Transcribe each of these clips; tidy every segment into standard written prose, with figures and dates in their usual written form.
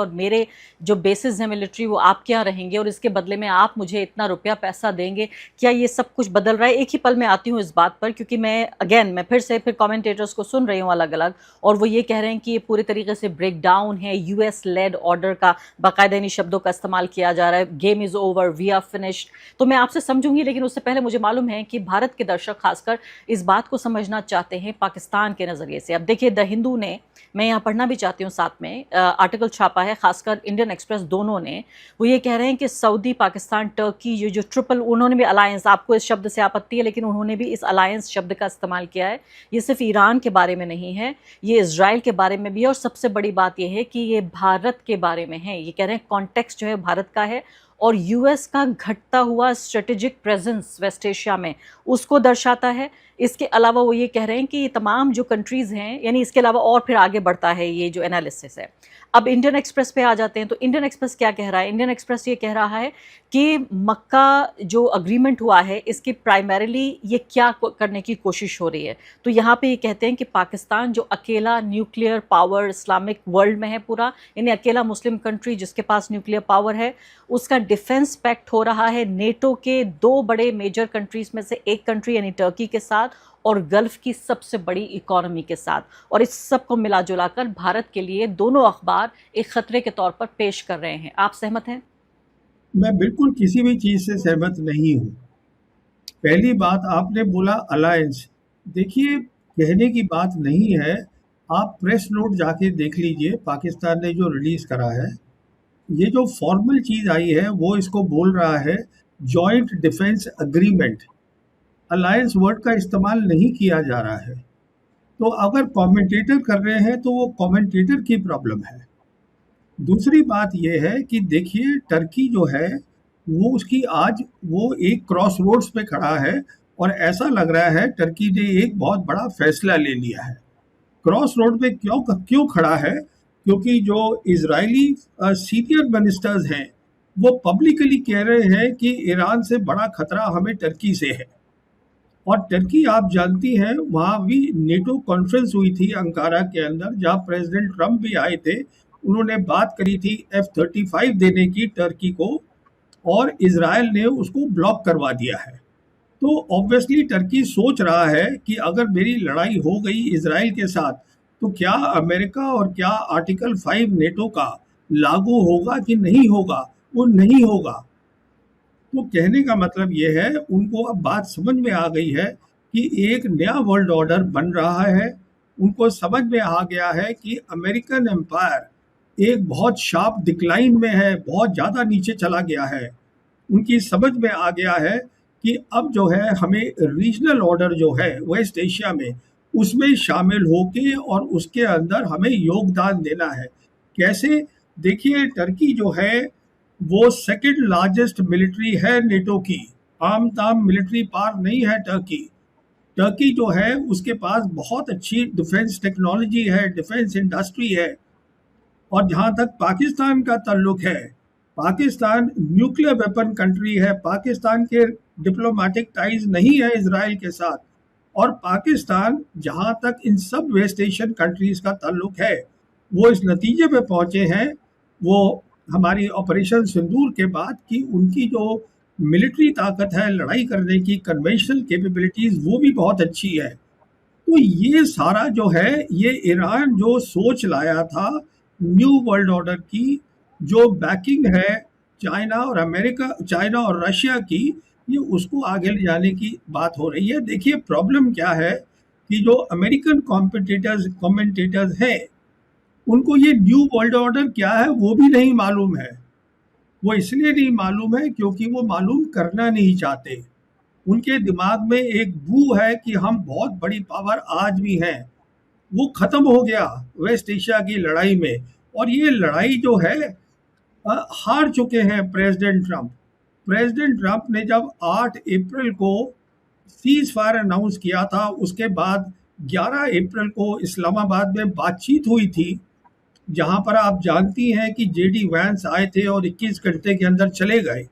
और मेरे जो बेसिस हैं मिलिट्री वो आपके यहाँ रहेंगे और इसके बदले में आप मुझे इतना रुपया पैसा देंगे। क्या ये सब कुछ बदल रहा है? एक ही पल में आती हूँ इस बात पर, क्योंकि मैं फिर कमेंटेटर्स को सुन रही हूँ अलग अलग, और वो ये कह रहे हैं कि ये पूरी तरीके से ब्रेक डाउन है, यूएस लेड ऑर्डर का बाकायदा इन शब्दों का इस्तेमाल किया जा रहा है, game is over, we are finished. तो मैं आपसे समझूंगी, लेकिन उससे पहले मुझे मालूम है कि भारत के दर्शक खासकर इस बात को समझना चाहते हैं पाकिस्तान के नजरिए से। अब देखिए, द हिंदू ने, मैं यहाँ पढ़ना भी चाहती हूँ साथ में, आर्टिकल छापा है, खासकर इंडियन एक्सप्रेस दोनों ने। वो ये कह रहे हैं कि सऊदी, पाकिस्तान, टर्की, ये जो ट्रिपल, उन्होंने भी अलायंस, आपको इस शब्द से आपत्ति है लेकिन उन्होंने भी इस अलायंस शब्द का इस्तेमाल किया है। ये सिर्फ ईरान के बारे में नहीं है, ये इजराइल के बारे में भी है, और सबसे बड़ी बात यह है कि ये भारत के बारे में है। ये कह रहे हैं कॉन्टेक्स्ट जो है भारत का है और यूएस का घटता हुआ स्ट्रेटेजिक प्रेजेंस वेस्ट एशिया में, उसको दर्शाता है। इसके अलावा वो ये कह रहे हैं कि तमाम जो कंट्रीज़ हैं, यानी इसके अलावा और फिर आगे बढ़ता है ये जो एनालिसिस है। अब इंडियन एक्सप्रेस पे आ जाते हैं, तो इंडियन एक्सप्रेस क्या कह रहा है? इंडियन एक्सप्रेस ये कह रहा है कि मक्का जो अग्रीमेंट हुआ है, इसकी प्राइमरीली ये क्या करने की कोशिश हो रही है। तो यहाँ पे ये कहते हैं कि पाकिस्तान जो अकेला न्यूक्लियर पावर इस्लामिक वर्ल्ड में है पूरा, यानी अकेला मुस्लिम कंट्री जिसके पास न्यूक्लियर पावर है, उसका डिफेंस पैक्ट हो रहा है नेटो के दो बड़े मेजर कंट्रीज में से एक कंट्री यानी टर्की के साथ, और गल्फ की सबसे बड़ी इकोनॉमी के साथ। और इस सब को मिला जुला कर भारत के लिए दोनों अखबार एक खतरे के तौर पर पेश कर रहे हैं। आप सहमत हैं? मैं बिल्कुल किसी भी चीज़ से सहमत नहीं हूँ। पहली बात, आपने बोला अलायंस। देखिए, कहने की बात नहीं है, आप प्रेस नोट जाके देख लीजिए, पाकिस्तान ने जो रिलीज़ करा है, ये जो फॉर्मल चीज़ आई है वो इसको बोल रहा है joint defence agreement. Alliance word का इस्तेमाल नहीं किया जा रहा है। तो अगर कमेंटेटर कर रहे हैं तो वो कमेंटेटर की प्रॉब्लम है। दूसरी बात ये है कि देखिए, टर्की जो है वो उसकी आज वो एक क्रॉस रोड्स पे खड़ा है, और ऐसा लग रहा है टर्की ने एक बहुत बड़ा फैसला ले लिया है। क्रॉस रोड पे क्यों क्यों खड़ा है? क्योंकि जो इजरायली सीनियर मिनिस्टर्स हैं वो पब्लिकली कह रहे हैं कि ईरान से बड़ा खतरा हमें टर्की से है। और टर्की, आप जानती हैं, वहाँ भी नेटो कॉन्फ्रेंस हुई थी अंकारा के अंदर, जहाँ प्रेसिडेंट ट्रम्प भी आए थे। उन्होंने बात करी थी F-35 देने की टर्की को, और इजराइल ने उसको ब्लॉक करवा दिया है। तो ऑब्वियसली टर्की सोच रहा है कि अगर मेरी लड़ाई हो गई इजराइल के साथ, तो क्या अमेरिका और क्या आर्टिकल 5 नेटो का लागू होगा कि नहीं होगा? वो नहीं होगा। तो कहने का मतलब ये है, उनको अब बात समझ में आ गई है कि एक नया वर्ल्ड ऑर्डर बन रहा है। उनको समझ में आ गया है कि अमेरिकन एम्पायर एक बहुत शार्प डिक्लाइन में है, बहुत ज़्यादा नीचे चला गया है। उनकी समझ में आ गया है कि अब जो है हमें रीजनल ऑर्डर जो है वेस्ट एशिया में, उसमें शामिल होके और उसके अंदर हमें योगदान देना है। कैसे? देखिए, टर्की जो है वो सेकंड लार्जेस्ट मिलिट्री है नेटो की। आम ताम मिलिट्री पावर नहीं है टर्की। टर्की जो है उसके पास बहुत अच्छी डिफेंस टेक्नोलॉजी है, डिफेंस इंडस्ट्री है। और जहाँ तक पाकिस्तान का ताल्लुक है, पाकिस्तान न्यूक्लियर वेपन कंट्री है। पाकिस्तान के डिप्लोमेटिक टाइज नहीं है इसराइल के साथ। और पाकिस्तान, जहाँ तक इन सब वेस्ट एशियन कंट्रीज का ताल्लुक है, वो इस नतीजे पे पहुँचे हैं, वो हमारी ऑपरेशन सिंदूर के बाद, कि उनकी जो मिलिट्री ताकत है लड़ाई करने की, कन्वेंशनल कैपेबिलिटीज़, वो भी बहुत अच्छी है। तो ये सारा जो है, ये ईरान जो सोच लाया था न्यू वर्ल्ड ऑर्डर की, जो बैकिंग है चाइना और अमेरिका, चाइना और रशिया की, ये उसको आगे ले जाने की बात हो रही है। देखिए, प्रॉब्लम क्या है कि जो अमेरिकन कमेंटेटर्स हैं, उनको ये न्यू वर्ल्ड ऑर्डर क्या है वो भी नहीं मालूम है। वो इसलिए नहीं मालूम है क्योंकि वो मालूम करना नहीं चाहते। उनके दिमाग में एक बू है कि हम बहुत बड़ी पावर आज भी हैं। वो खत्म हो गया वेस्ट एशिया की लड़ाई में। और ये लड़ाई जो है, हार चुके हैं प्रेसिडेंट ट्रंप। प्रेसिडेंट ट्रंप ने जब 8 अप्रैल को सीज फायर अनाउंस किया था, उसके बाद 11 अप्रैल को इस्लामाबाद में बातचीत हुई थी, जहां पर आप जानती हैं कि जेडी वैंस आए थे और 21 घंटे के अंदर चले गए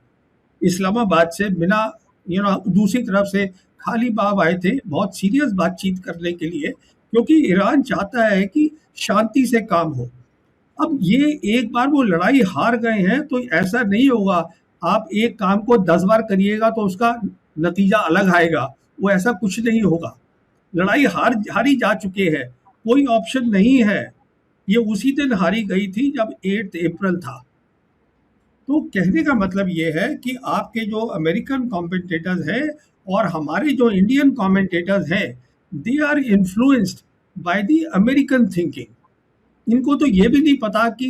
इस्लामाबाद से, बिना दूसरी तरफ से खाली बाब आए थे बहुत सीरियस बातचीत करने के लिए, क्योंकि ईरान चाहता है कि शांति से काम हो। अब ये एक बार वो लड़ाई हार गए हैं तो ऐसा नहीं होगा, आप एक काम को 10 बार करिएगा तो उसका नतीजा अलग आएगा, वो ऐसा कुछ नहीं होगा। लड़ाई हारी जा चुके हैं, कोई ऑप्शन नहीं है। ये उसी दिन हारी गई थी जब 8 अप्रैल था। तो कहने का मतलब ये है कि आपके जो अमेरिकन कमेंटेटर्स हैं और हमारे जो इंडियन कमेंटेटर्स हैं, they are influenced by the American thinking. इनको तो ये भी नहीं पता कि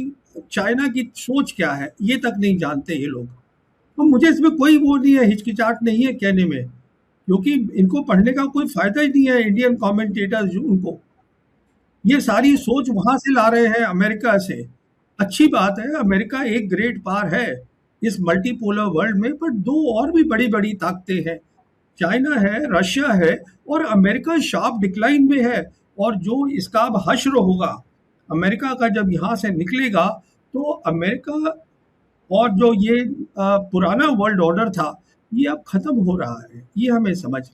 चाइना की सोच क्या है, ये तक नहीं जानते ये लोग। तो मुझे इसमें कोई वो नहीं है, हिचकिचाहट नहीं है कहने में, क्योंकि इनको पढ़ने का कोई फायदा ही नहीं है। इंडियन कमेंटेटर्स उनको ये सारी सोच वहां से ला रहे हैं, अमेरिका से। अच्छी बात है, अमेरिका एक ग्रेट पावर है इस मल्टीपोलर वर्ल्ड में, पर दो और भी बड़ी बड़ी ताकतें हैं, चाइना है, रशिया है, और अमेरिका शार्प डिक्लाइन में है। और जो इसका अब हश्र होगा, अमेरिका का जब यहाँ से निकलेगा, तो अमेरिका और जो ये पुराना वर्ल्ड ऑर्डर था, ये अब खत्म हो रहा है। ये हमें समझ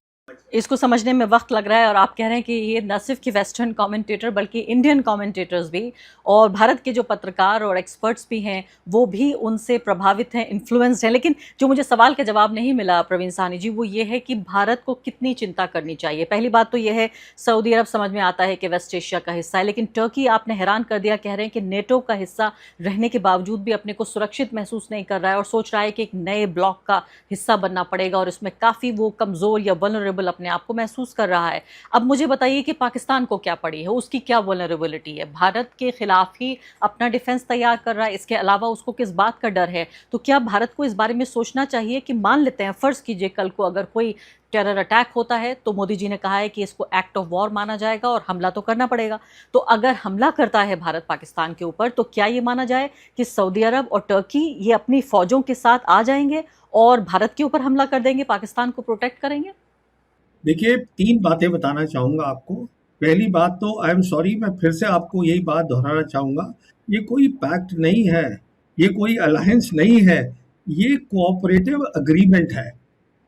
इसको समझने में वक्त लग रहा है, और आप कह रहे हैं कि ये न सिर्फ कि वेस्टर्न कमेंटेटर बल्कि इंडियन कमेंटेटर्स भी और भारत के जो पत्रकार और एक्सपर्ट्स भी हैं वो भी उनसे प्रभावित हैं, इन्फ्लुएंस्ड हैं। लेकिन जो मुझे सवाल का जवाब नहीं मिला प्रवीण साहनी जी, वो ये है कि भारत को कितनी चिंता करनी चाहिए। पहली बात तो ये है, सऊदी अरब समझ में आता है कि वेस्ट एशिया का हिस्सा है, लेकिन टर्की आपने हैरान कर दिया, कह रहे हैं कि नेटो का हिस्सा रहने के बावजूद भी अपने को सुरक्षित महसूस नहीं कर रहा है और सोच रहा है कि एक नए ब्लॉक का हिस्सा बनना पड़ेगा, और इसमें काफ़ी वो कमज़ोर या वल्नरेबल अपने आप को महसूस कर रहा है। अब मुझे बताइए कि पाकिस्तान को क्या पड़ी है, उसकी क्या वल्नरेबिलिटी है? भारत के खिलाफ ही अपना डिफेंस तैयार कर रहा है, इसके अलावा उसको किस बात का डर है? तो क्या भारत को इस बारे में सोचना चाहिए कि मान लेते हैं, फर्ज कीजिए कल को अगर कोई टेरर अटैक होता है, तो मोदी जी ने कहा है कि इसको एक्ट ऑफ वॉर माना जाएगा और हमला तो करना पड़ेगा। तो अगर हमला करता है भारत पाकिस्तान के ऊपर, तो क्या ये माना जाए कि सऊदी अरब और टर्की ये अपनी फौजों के साथ आ जाएंगे और भारत के ऊपर हमला कर देंगे, पाकिस्तान को प्रोटेक्ट करेंगे? देखिए, 3 बातें बताना चाहूँगा आपको। पहली बात तो आई एम सॉरी, मैं फिर से आपको यही बात दोहराना चाहूँगा, ये कोई पैक्ट नहीं है, ये कोई अलायंस नहीं है, ये कोऑपरेटिव एग्रीमेंट है।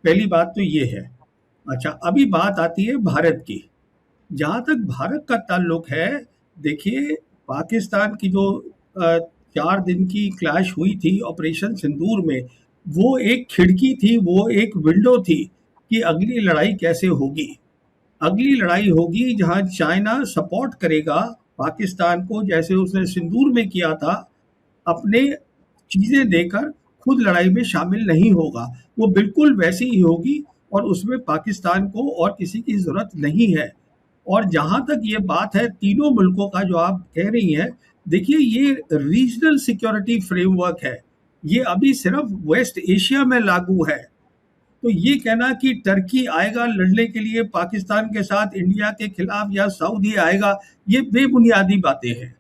पहली बात तो ये है। अच्छा, अभी बात आती है भारत की। जहाँ तक भारत का ताल्लुक है, देखिए, पाकिस्तान की जो 4 दिन की क्लैश हुई थी ऑपरेशन सिंदूर में, वो एक खिड़की थी, वो एक विंडो थी कि अगली लड़ाई कैसे होगी। अगली लड़ाई होगी जहाँ चाइना सपोर्ट करेगा पाकिस्तान को, जैसे उसने सिंदूर में किया था, अपने चीज़ें देकर खुद लड़ाई में शामिल नहीं होगा। वो बिल्कुल वैसी ही होगी और उसमें पाकिस्तान को और किसी की ज़रूरत नहीं है। और जहाँ तक ये बात है तीनों मुल्कों का जो आप कह रही हैं, देखिए, ये रीजनल सिक्योरिटी फ्रेमवर्क है, ये अभी सिर्फ वेस्ट एशिया में लागू है। तो ये कहना कि टर्की आएगा लड़ने के लिए पाकिस्तान के साथ इंडिया के खिलाफ या सऊदी आएगा, ये बेबुनियादी बातें हैं,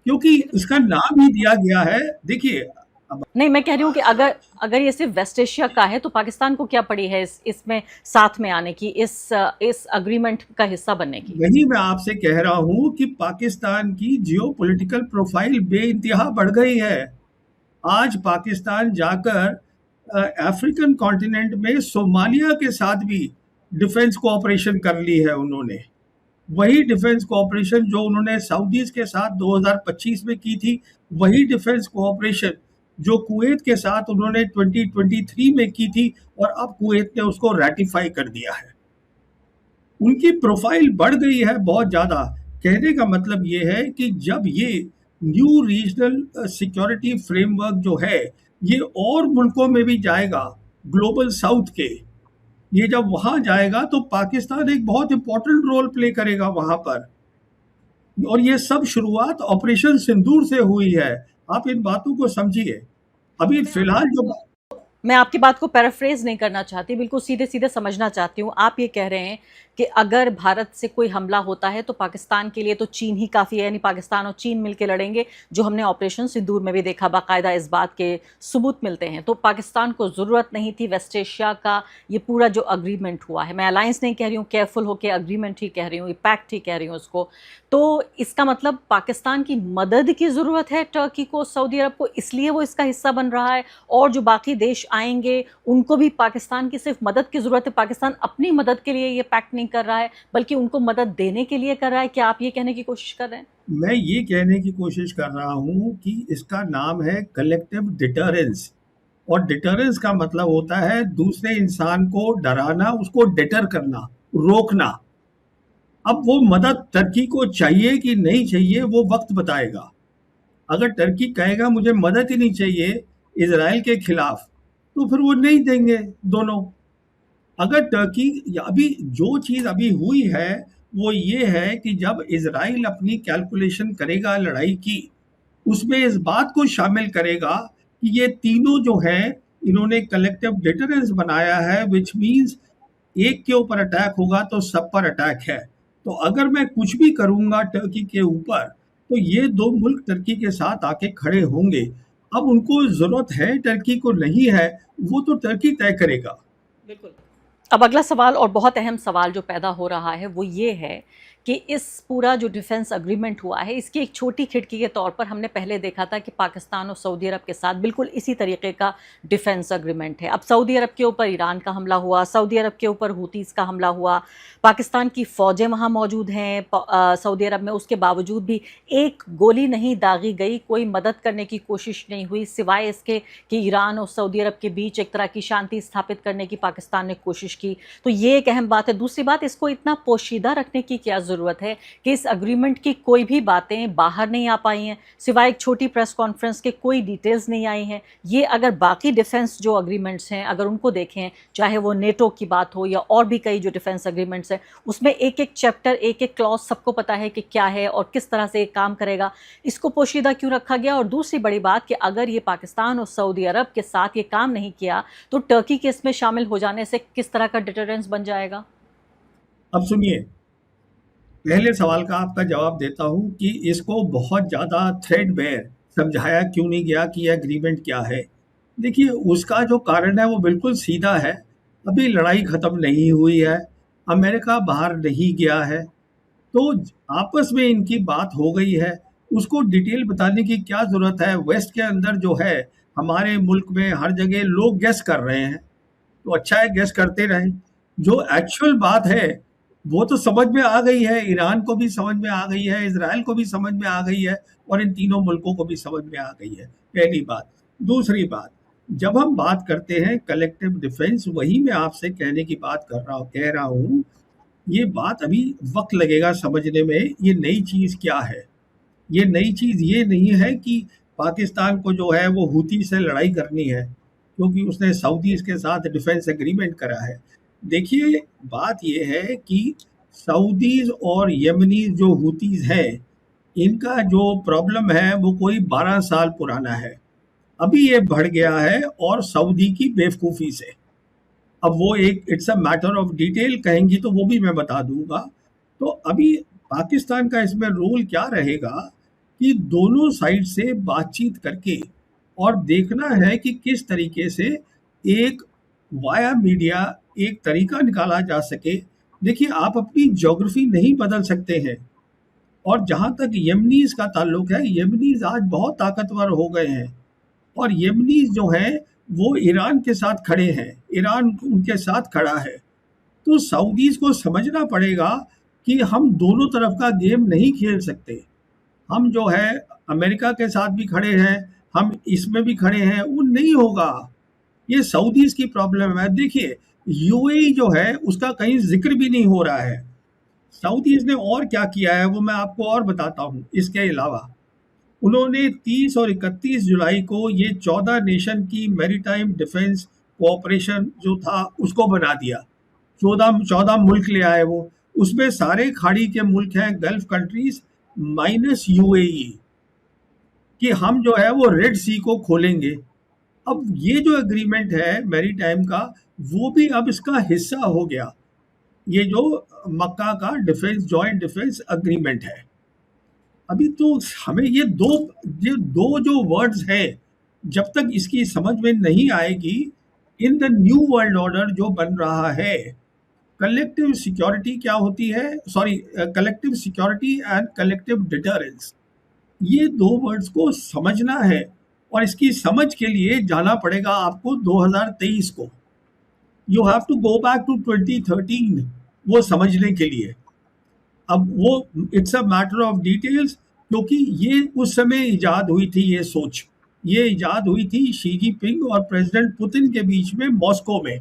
क्योंकि इसका नाम ही दिया गया है। देखिए, अब नहीं, मैं कह रही हूँ कि अगर अगर ये सिर्फ वेस्ट एशिया का है, तो पाकिस्तान को क्या पड़ी है इसमें साथ में आने की, इस अग्रीमेंट का हिस्सा बनने की? वही मैं आपसे कह रहा हूं कि पाकिस्तान की जियोपॉलिटिकल प्रोफाइल बेइंतहा बढ़ गई है। आज पाकिस्तान जाकर अफ्रीकन कॉन्टिनेंट में सोमालिया के साथ भी डिफेंस कोऑपरेशन कर ली है उन्होंने। वही डिफेंस कोऑपरेशन जो उन्होंने सऊदीज के साथ 2025 में की थी, वही डिफेंस कोऑपरेशन जो कुवैत के साथ उन्होंने 2023 में की थी, और अब कुवैत ने उसको रैटिफाई कर दिया है। उनकी प्रोफाइल बढ़ गई है बहुत ज़्यादा। कहने का मतलब ये है कि जब ये न्यू रीजनल सिक्योरिटी फ्रेमवर्क जो है, ये और मुल्कों में भी जाएगा, ग्लोबल साउथ के, ये जब वहाँ जाएगा तो पाकिस्तान एक बहुत इंपॉर्टेंट रोल प्ले करेगा वहाँ पर। और ये सब शुरुआत ऑपरेशन सिंदूर से हुई है। आप इन बातों को समझिए। अभी फिलहाल जो मैं आपकी बात को पैराफ्रेज नहीं करना चाहती, बिल्कुल सीधे सीधे समझना चाहती हूँ। आप ये कह रहे हैं कि अगर भारत से कोई हमला होता है तो पाकिस्तान के लिए तो चीन ही काफ़ी है, यानी पाकिस्तान और चीन मिलकर लड़ेंगे, जो हमने ऑपरेशन सिंदूर में भी देखा, बाकायदा इस बात के सबूत मिलते हैं। तो पाकिस्तान को ज़रूरत नहीं थी वेस्ट एशिया का ये पूरा जो अग्रीमेंट हुआ है, मैं अलायंस नहीं कह रही हूँ, केयरफुल होकर अग्रीमेंट ही कह रही हूँ, पैक्ट ही कह रही हूँ उसको। तो इसका मतलब पाकिस्तान की मदद की ज़रूरत है टर्की को, सऊदी अरब को, इसलिए वो इसका हिस्सा बन रहा है, और जो बाकी देश आएंगे उनको भी पाकिस्तान की सिर्फ मदद की ज़रूरत है, पाकिस्तान अपनी मदद के लिए ये पैक्ट नहीं नहीं कर रहा है, बल्कि उनको मदद देने के लिए कर रहा है? क्या आप ये कहने की कोशिश कर रहे हैं? मैं ये कहने की कोशिश कर रहा हूँ कि इसका नाम है कलेक्टिव डिटरेंस। और डिटरेंस का मतलब होता है दूसरे इंसान को डराना, उसको डिटर करना, रोकना। अब वो मदद टर्की को चाहिए कि नहीं चाहिए वो वक्त बताएगा। अगर टर्की कहेगा मुझे मदद ही नहीं चाहिए इजराइल के खिलाफ, तो फिर वो नहीं देंगे दोनों। अगर टर्की अभी जो चीज़ अभी हुई है वो ये है कि जब इजराइल अपनी कैलकुलेशन करेगा लड़ाई की, उसमें इस बात को शामिल करेगा कि ये तीनों जो हैं इन्होंने कलेक्टिव डिटरेंस बनाया है, विच मीन्स एक के ऊपर अटैक होगा तो सब पर अटैक है। तो अगर मैं कुछ भी करूंगा टर्की के ऊपर, तो ये दो मुल्क टर्की के साथ आके खड़े होंगे। अब उनको जरूरत है टर्की को नहीं है, वो तो टर्की तय करेगा। बिल्कुल। अब अगला सवाल और बहुत अहम सवाल जो पैदा हो रहा है वो ये है कि इस पूरा जो डिफेंस अग्रीमेंट हुआ है इसकी एक छोटी खिड़की के तौर पर हमने पहले देखा था कि पाकिस्तान और सऊदी अरब के साथ बिल्कुल इसी तरीके का डिफेंस अग्रीमेंट है। अब सऊदी अरब के ऊपर ईरान का हमला हुआ, सऊदी अरब के ऊपर हुतीस का हमला हुआ, पाकिस्तान की फ़ौजें वहाँ मौजूद हैं सऊदी अरब में, उसके बावजूद भी एक गोली नहीं दागी गई, कोई मदद करने की कोशिश नहीं हुई, सिवाय इसके कि ईरान और सऊदी अरब के बीच एक तरह की शांति स्थापित करने की पाकिस्तान ने कोशिश की। तो ये एक अहम बात है। दूसरी बात, इसको इतना पोशीदा रखने की क्या ज़रूरत है कि इस अग्रीमेंट की कोई भी बातें बाहर नहीं आ पाई हैं, सिवाय एक छोटी प्रेस कॉन्फ्रेंस के कोई डिटेल्स नहीं आई हैं। ये अगर बाकी डिफेंस जो अग्रीमेंट्स हैं अगर उनको देखें, चाहे वो नेटो की बात हो या और भी कई जो डिफेंस अग्रीमेंट्स हैं, उसमें एक एक चैप्टर, एक एक क्लॉज सबको पता है कि क्या है और किस तरह से काम करेगा। इसको पोशीदा क्यों रखा गया? और दूसरी बड़ी बात कि अगर ये पाकिस्तान और सऊदी अरब के साथ ये काम नहीं किया तो टर्की के इसमें शामिल हो जाने से किस तरह का डिटरेंस बन जाएगा? अब सुनिए, पहले सवाल का आपका जवाब देता हूं कि इसको बहुत ज़्यादा थ्रेडबेयर समझाया क्यों नहीं गया कि यह एग्रीमेंट क्या है। देखिए, उसका जो कारण है वो बिल्कुल सीधा है। अभी लड़ाई ख़त्म नहीं हुई है, अमेरिका बाहर नहीं गया है, तो आपस में इनकी बात हो गई है। उसको डिटेल बताने की क्या ज़रूरत है? वेस्ट के अंदर जो है, हमारे मुल्क में हर जगह लोग गेस कर रहे हैं, तो अच्छा है गेस करते रहें। जो एक्चुअल बात है वो तो समझ में आ गई है, ईरान को भी समझ में आ गई है, इजराइल को भी समझ में आ गई है, और इन तीनों मुल्कों को भी समझ में आ गई है। पहली बात। दूसरी बात, जब हम बात करते हैं कलेक्टिव डिफेंस, वही मैं आपसे कहने की बात कह रहा हूँ, ये बात अभी वक्त लगेगा समझने में। ये नई चीज़ क्या है? ये नई चीज़ ये नहीं है कि पाकिस्तान को जो है वो हूती से लड़ाई करनी है, क्योंकि उसने सऊदीज़ के साथ डिफेंस एग्रीमेंट करा है। देखिए, बात ये है कि सऊदीज़ और यमनीज़ जो हूतीज़ हैं, इनका जो प्रॉब्लम है वो कोई 12 साल पुराना है। अभी ये बढ़ गया है और सऊदी की बेवकूफ़ी से। अब वो एक it's a matter of detail कहेंगी तो वो भी मैं बता दूंगा। तो अभी पाकिस्तान का इसमें रोल क्या रहेगा कि दोनों साइड से बातचीत करके और देखना है कि किस तरीके से एक वाया मीडिया एक तरीका निकाला जा सके। देखिए, आप अपनी ज्योग्राफी नहीं बदल सकते हैं। और जहाँ तक यमनीज का ताल्लुक है, यमनीज आज बहुत ताकतवर हो गए हैं, और यमनीज जो हैं वो ईरान के साथ खड़े हैं, ईरान उनके साथ खड़ा है। तो सऊदीज को समझना पड़ेगा कि हम दोनों तरफ का गेम नहीं खेल सकते। हम जो है अमेरिका के साथ भी खड़े हैं, हम इसमें भी खड़े हैं, वो नहीं होगा। ये सऊदीज की प्रॉब्लम है। देखिए, यूएई जो है उसका कहीं जिक्र भी नहीं हो रहा है। सऊदीज ने और क्या किया है वो मैं आपको और बताता हूँ। इसके अलावा उन्होंने 30 और 31 जुलाई को ये 14 नेशन की मैरीटाइम डिफेंस कोऑपरेशन जो था उसको बना दिया। 14 मुल्क ले आए वो। उसमें सारे खाड़ी के मुल्क हैं, गल्फ कंट्रीज माइनस यूएई, कि हम जो है वो रेड सी को खोलेंगे। अब ये जो एग्रीमेंट है मैरीटाइम का, वो भी अब इसका हिस्सा हो गया। ये जो मक्का का डिफेंस जॉइंट डिफेंस एग्रीमेंट है। अभी तो हमें ये दो जो वर्ड्स हैं, जब तक इसकी समझ में नहीं आएगी, in the new world order जो बन रहा है, कलेक्टिव सिक्योरिटी क्या होती है, sorry, collective security and collective deterrence, ये दो वर्ड्स को समझना है। और इसकी समझ के लिए जाना पड़ेगा आपको 2023 को। You have to go back to 2013 वो समझने के लिए। अब वो it's a matter of details, क्योंकि ये उस समय इजाद हुई थी ये सोच। ये इजाद हुई थी शी जिनपिंग और प्रेसिडेंट पुतिन के बीच में मॉस्को में।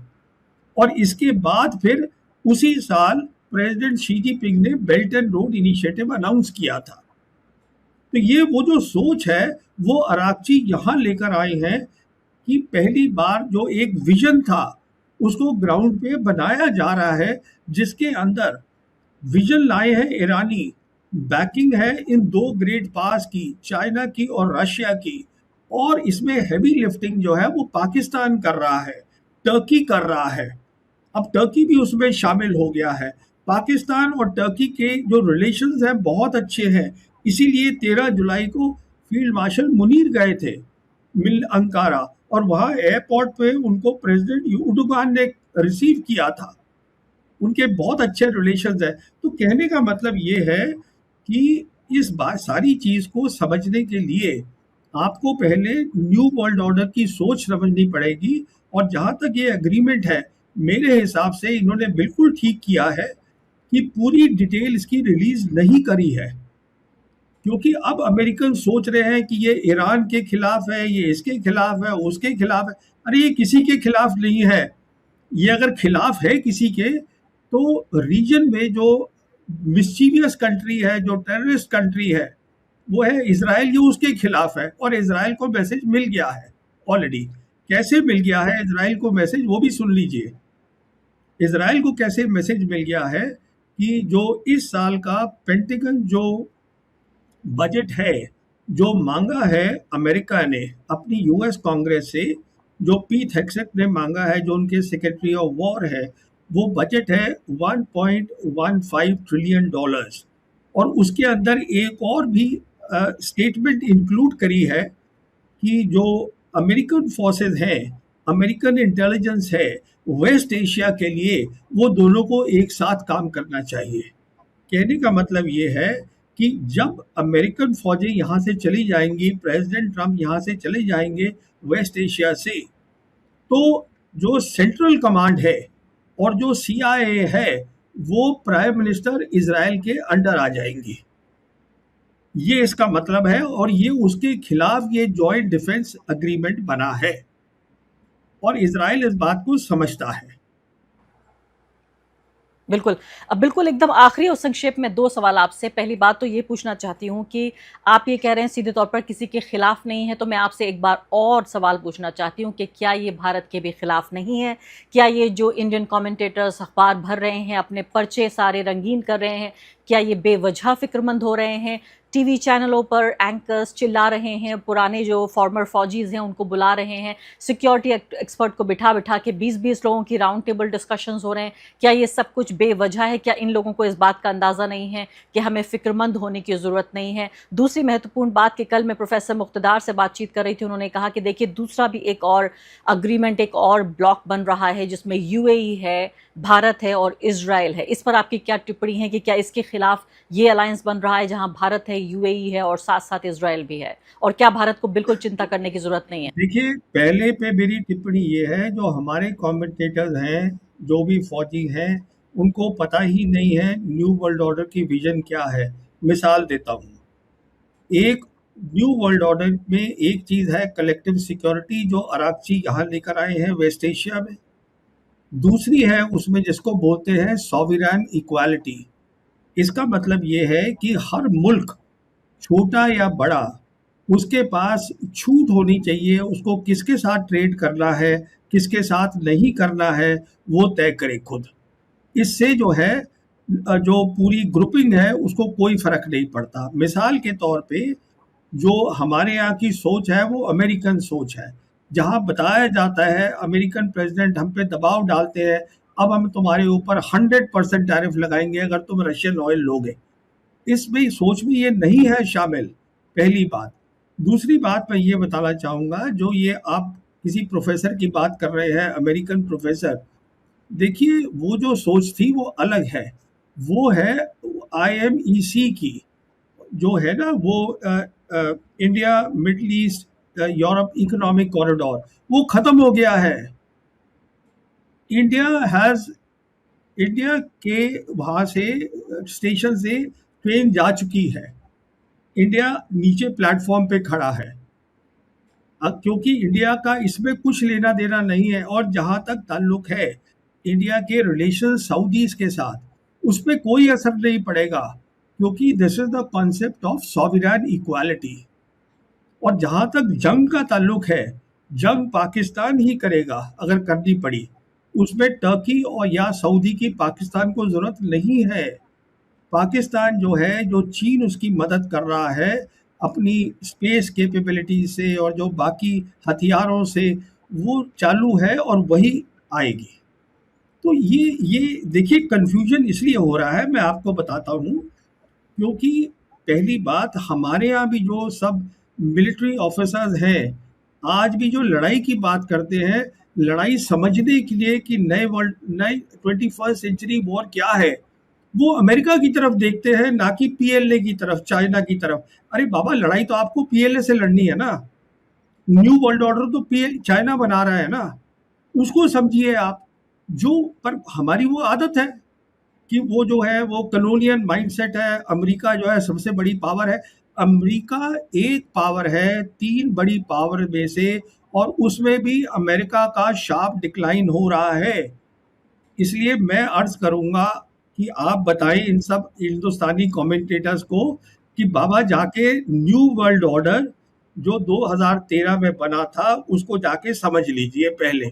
और इसके बाद फिर उसी साल प्रेसिडेंट शी जिनपिंग ने belt and road initiative announce किया था। तो ये वो जो सोच है वो अरागची यहाँ लेकर आए हैं कि पहली बार जो एक विजन था उसको ग्राउंड पे बनाया जा रहा है, जिसके अंदर विजन लाए हैं ईरानी, बैकिंग है इन दो ग्रेट पास की, चाइना की और रशिया की। और इसमें हैवी लिफ्टिंग जो है वो पाकिस्तान कर रहा है, टर्की कर रहा है। अब टर्की भी उसमें शामिल हो गया है। पाकिस्तान और टर्की के जो रिलेशंस हैं बहुत अच्छे हैं, इसीलिए 13 जुलाई को फील्ड मार्शल मुनीर गए थे मिल अंकारा, और वहाँ एयरपोर्ट पे उनको प्रेसिडेंट युर्डोगान ने रिसीव किया था। उनके बहुत अच्छे रिलेशंस है। तो कहने का मतलब ये है कि इस बात सारी चीज को समझने के लिए आपको पहले न्यू वर्ल्ड ऑर्डर की सोच समझनी पड़ेगी। और जहां तक ये एग्रीमेंट है, मेरे हिसाब से इन्होंने बिल्कुल ठीक किया है कि पूरी डिटेल इसकी रिलीज नहीं करी है, क्योंकि अब अमेरिकन सोच रहे हैं कि ये ईरान के खिलाफ है, ये इसके खिलाफ है, उसके खिलाफ है। अरे ये किसी के खिलाफ नहीं है। ये अगर खिलाफ है किसी के, तो रीजन में जो मिस्चीवियस कंट्री है, जो टेररिस्ट कंट्री है, वो है इसराइल। ये उसके खिलाफ है और इसराइल को मैसेज मिल गया है ऑलरेडी। कैसे मिल गया है इसराइल को मैसेज, वो भी सुन लीजिए। इसराइल को कैसे मैसेज मिल गया है कि जो इस साल का पेंटागन जो बजट है, जो मांगा है अमेरिका ने अपनी यूएस कांग्रेस से, जो पीट हेग्सेट ने मांगा है, जो उनके सेक्रेटरी ऑफ वॉर है, वो बजट है 1.15 ट्रिलियन डॉलर्स। और उसके अंदर एक और भी स्टेटमेंट इंक्लूड करी है कि जो अमेरिकन फोर्सेस हैं, अमेरिकन इंटेलिजेंस है वेस्ट एशिया के लिए, वो दोनों को एक साथ काम करना चाहिए। कहने का मतलब ये है कि जब अमेरिकन फौजें यहाँ से चली जाएंगी, प्रेसिडेंट ट्रंप यहाँ से चले जाएंगे वेस्ट एशिया से, तो जो सेंट्रल कमांड है और जो CIA है, वो प्राइम मिनिस्टर इजराइल के अंडर आ जाएंगी। ये इसका मतलब है, और ये उसके खिलाफ ये जॉइंट डिफेंस अग्रीमेंट बना है, और इजराइल इस बात को समझता है। बिल्कुल। अब बिल्कुल एकदम आखिरी और संक्षेप में 2 सवाल आपसे। पहली बात तो ये पूछना चाहती हूँ कि आप ये कह रहे हैं सीधे तौर पर किसी के खिलाफ नहीं है, तो मैं आपसे एक बार और सवाल पूछना चाहती हूँ कि क्या ये भारत के भी खिलाफ नहीं है? क्या ये जो इंडियन कमेंटेटर्स अखबार भर रहे हैं, अपने पर्चे सारे रंगीन कर रहे हैं, क्या ये बेवजह फिक्रमंद हो रहे हैं? टीवी चैनलों पर एंकर्स चिल्ला रहे हैं, पुराने जो फॉर्मर फौजीज हैं उनको बुला रहे हैं, सिक्योरिटी एक्सपर्ट को बिठा बिठा के 20-20 लोगों की राउंड टेबल डिस्कशंस हो रहे हैं। क्या ये सब कुछ बेवजह है? क्या इन लोगों को इस बात का अंदाज़ा नहीं है कि हमें फिक्रमंद होने की ज़रूरत नहीं है? दूसरी महत्वपूर्ण बात कि कल मैं प्रोफेसर मुख्तदार से बातचीत कर रही थी, उन्होंने कहा कि देखिए दूसरा भी एक और अग्रीमेंट, एक और ब्लॉक बन रहा है जिसमें UAE है, भारत है और इजराइल है। इस पर आपकी क्या टिप्पणी है कि क्या इसके खिलाफ ये अलायंस बन रहा है जहां भारत है, UAE है और साथ साथ इजराइल भी है, और क्या भारत को बिल्कुल चिंता करने की जरूरत नहीं है? देखिए, पहले पे मेरी टिप्पणी ये है, जो हमारे कमेंटेटर्स हैं, जो भी फौजी हैं, उनको पता ही नहीं है न्यू वर्ल्ड ऑर्डर की विजन क्या है। मिसाल देता हूँ, एक न्यू वर्ल्ड ऑर्डर में एक चीज है कलेक्टिव सिक्योरिटी, जो अरागची यहाँ लेकर आए हैं वेस्ट एशिया में। दूसरी है उसमें जिसको बोलते हैं सॉवरेन इक्वालिटी। इसका मतलब ये है कि हर मुल्क, छोटा या बड़ा, उसके पास छूट होनी चाहिए, उसको किसके साथ ट्रेड करना है, किसके साथ नहीं करना है, वो तय करे खुद। इससे जो है जो पूरी ग्रुपिंग है उसको कोई फर्क नहीं पड़ता। मिसाल के तौर पे जो हमारे यहाँ की सोच है वो अमेरिकन सोच है, जहाँ बताया जाता है अमेरिकन प्रेसिडेंट हम पे दबाव डालते हैं, अब हम तुम्हारे ऊपर 100% टैरिफ लगाएंगे अगर तुम रशियन ऑयल लोगे। इसमें सोच में ये नहीं है शामिल, पहली बात। दूसरी बात मैं ये बताना चाहूँगा, जो ये आप किसी प्रोफेसर की बात कर रहे हैं, अमेरिकन प्रोफेसर, देखिए वो जो सोच थी वो अलग है। वो है IMEC की, जो है ना वो India middle east Europe economic corridor, वो खत्म हो गया है। इंडिया हैज इंडिया के वहाँ से स्टेशन से ट्रेन जा चुकी है, इंडिया नीचे प्लेटफॉर्म पे खड़ा है। क्योंकि इंडिया का इसमें कुछ लेना देना नहीं है, और जहाँ तक ताल्लुक है इंडिया के रिलेशन सऊदीज के साथ, उस पर कोई असर नहीं पड़ेगा, क्योंकि this is the concept of sovereign equality. और जहाँ तक जंग का ताल्लुक है, जंग पाकिस्तान ही करेगा अगर करनी पड़ी, उसमें टर्की और या सऊदी की पाकिस्तान को ज़रूरत नहीं है। पाकिस्तान जो है, जो चीन उसकी मदद कर रहा है अपनी स्पेस कैपेबिलिटी से और जो बाकी हथियारों से, वो चालू है और वही आएगी। तो ये देखिए, कन्फ्यूजन इसलिए हो रहा है, मैं आपको बताता हूँ, क्योंकि पहली बात, हमारे यहाँ भी जो सब मिलिट्री ऑफिसर्स हैं, आज भी जो लड़ाई की बात करते हैं, लड़ाई समझने के लिए कि नए 21st सेंचुरी वॉर क्या है, वो अमेरिका की तरफ देखते हैं, ना कि पीएलए की तरफ, चाइना की तरफ। अरे बाबा, लड़ाई तो आपको पीएलए से लड़नी है ना, न्यू वर्ल्ड ऑर्डर तो पीएल चाइना बना रहा है ना, उसको समझिए आप। जो पर हमारी वो आदत है कि वो जो है वो कलोनियल माइंडसेट है। अमेरिका जो है सबसे बड़ी पावर है, अमेरिका एक पावर है 3 बड़ी पावर में से, और उसमें भी अमेरिका का शार्प डिक्लाइन हो रहा है। इसलिए मैं अर्ज करूंगा कि आप बताएं इन सब हिंदुस्तानी कमेंटेटर्स को कि बाबा जाके न्यू वर्ल्ड ऑर्डर जो 2013 में बना था उसको जाके समझ लीजिए पहले।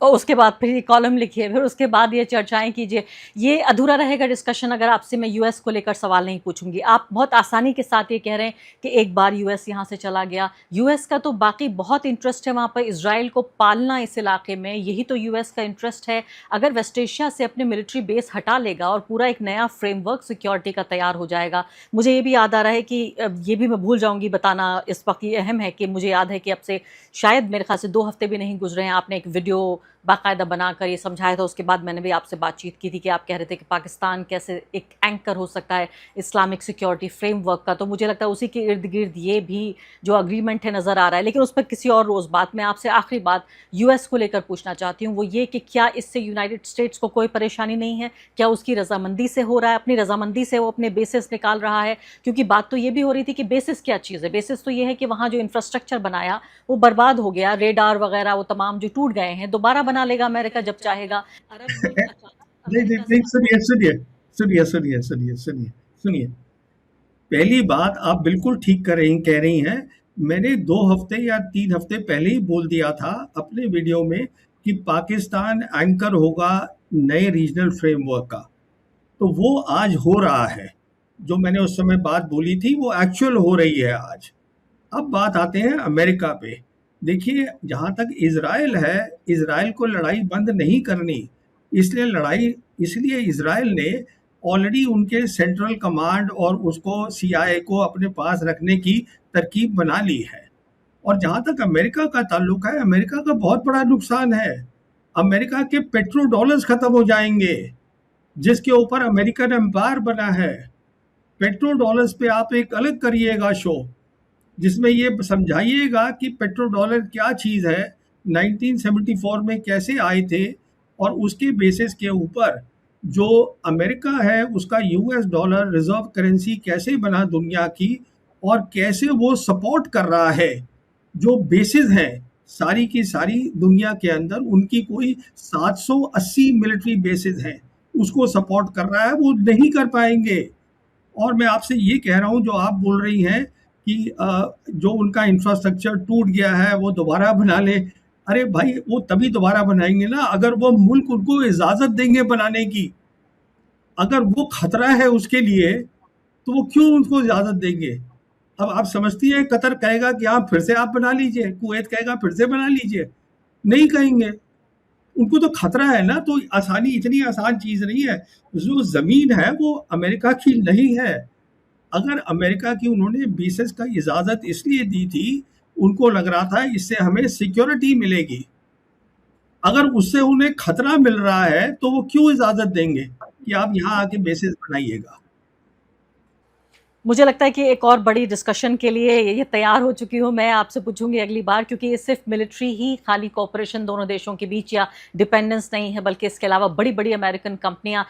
और उसके बाद फिर ये कॉलम लिखिए, फिर उसके बाद ये चर्चाएं कीजिए। ये अधूरा रहेगा डिस्कशन अगर आपसे मैं यूएस को लेकर सवाल नहीं पूछूंगी। आप बहुत आसानी के साथ ये कह रहे हैं कि एक बार यूएस यहाँ से चला गया। यूएस का तो बाकी बहुत इंटरेस्ट है वहाँ पर, इसराइल को पालना इस इलाके में, यही तो यूएस का इंटरेस्ट है। अगर वेस्ट एशिया से अपने मिलिट्री बेस हटा लेगा और पूरा एक नया फ्रेमवर्क सिक्योरिटी का तैयार हो जाएगा। मुझे ये भी याद आ रहा है कि ये भी मैं भूल जाऊंगी बताना इस वक्त, ये अहम है कि मुझे याद है कि अब से शायद मेरे ख्याल से 2 हफ्ते भी नहीं गुजरे हैं, आपने एक वीडियो बाकायदा बनाकर ये समझाया था। उसके बाद मैंने भी आपसे बातचीत की थी कि आप कह रहे थे कि पाकिस्तान कैसे एक एंकर हो सकता है इस्लामिक सिक्योरिटी फ्रेमवर्क का। तो मुझे लगता है उसी के इर्द गिर्द ये भी जो अग्रीमेंट है नज़र आ रहा है, लेकिन उस पर किसी और रोज़ बात। मैं आपसे आखिरी बात यूएस को लेकर पूछना चाहती हूँ, वो ये कि क्या इससे यूनाइटेड स्टेट्स को कोई परेशानी नहीं है? क्या उसकी रजामंदी से हो रहा है, अपनी रजामंदी से वो अपने बेसिस निकाल रहा है? क्योंकि बात तो ये भी हो रही थी कि बेसिस क्या चीज़ है। बेसिस तो ये है कि वहाँ जो इंफ्रास्ट्रक्चर बनाया वो बर्बाद हो गया, रेडार वगैरह वो तमाम जो टूट गए हैं, दोबारा बना लेगा अमेरिका जब चाहेगा। अरब मुल्क अचानक नहीं नहीं अमेरिका से नहीं, सुनिए सुनिए सुनिए सुनिए सुनिए सुनिए सुनिए। पहली बात, आप बिल्कुल ठीक कह रही हैं। मैंने 2 हफ्ते या 3 हफ्ते पहले ही बोल दिया था अपने वीडियो में कि पाकिस्तान एंकर होगा नए रीजनल फ्रेमवर्क का। तो वो आज हो रहा है, जो मैंने उस समय बात बोली थी वो एक्चुअल हो रही है आज। अब बात आते हैं अमेरिका पे। देखिए, जहाँ तक इज़राइल है, इज़राइल को लड़ाई बंद नहीं करनी। इसलिए इज़राइल ने ऑलरेडी उनके सेंट्रल कमांड और उसको सीआईए को अपने पास रखने की तरकीब बना ली है। और जहाँ तक अमेरिका का ताल्लुक है, अमेरिका का बहुत बड़ा नुकसान है। अमेरिका के पेट्रो डॉलर्स खत्म हो जाएंगे, जिसके ऊपर अमेरिकन एम्पायर बना है। पेट्रो डॉलर्स पे आप एक अलग करिएगा शो, जिसमें ये समझाइएगा कि पेट्रो डॉलर क्या चीज़ है, 1974 में कैसे आए थे, और उसके बेसिस के ऊपर जो अमेरिका है उसका यूएस डॉलर रिजर्व करेंसी कैसे बना दुनिया की, और कैसे वो सपोर्ट कर रहा है। जो बेसिस हैं सारी की सारी दुनिया के अंदर, उनकी कोई 780 मिलिट्री बेसिस हैं, उसको सपोर्ट कर रहा है, वो नहीं कर पाएंगे। और मैं आपसे ये कह रहा हूँ, जो आप बोल रही हैं कि जो उनका इंफ्रास्ट्रक्चर टूट गया है वो दोबारा बना ले। अरे भाई, वो तभी दोबारा बनाएंगे ना अगर वो मुल्क उनको इजाज़त देंगे बनाने की। अगर वो खतरा है उसके लिए तो वो क्यों उनको इजाज़त देंगे? अब आप समझती हैं, कतर कहेगा कि हाँ फिर से आप बना लीजिए, कुवैत कहेगा फिर से बना लीजिए, नहीं कहेंगे। उनको तो खतरा है ना, तो आसानी, इतनी आसान चीज़ नहीं है। जो ज़मीन है वो अमेरिका की नहीं है। अगर अमेरिका की उन्होंने बेसिस का इजाज़त इसलिए दी थी, उनको लग रहा था इससे हमें सिक्योरिटी मिलेगी। अगर उससे उन्हें खतरा मिल रहा है तो वो क्यों इजाज़त देंगे कि आप यहाँ आके बेसिस बनाइएगा? मुझे लगता है कि एक और बड़ी डिस्कशन के लिए ये तैयार हो चुकी हूँ। मैं आपसे पूछूंगी अगली बार, क्योंकि ये सिर्फ मिलिट्री ही खाली कॉपरेशन दोनों देशों के बीच या डिपेंडेंस नहीं है, बल्कि इसके अलावा बड़ी बड़ी अमेरिकन कंपनियां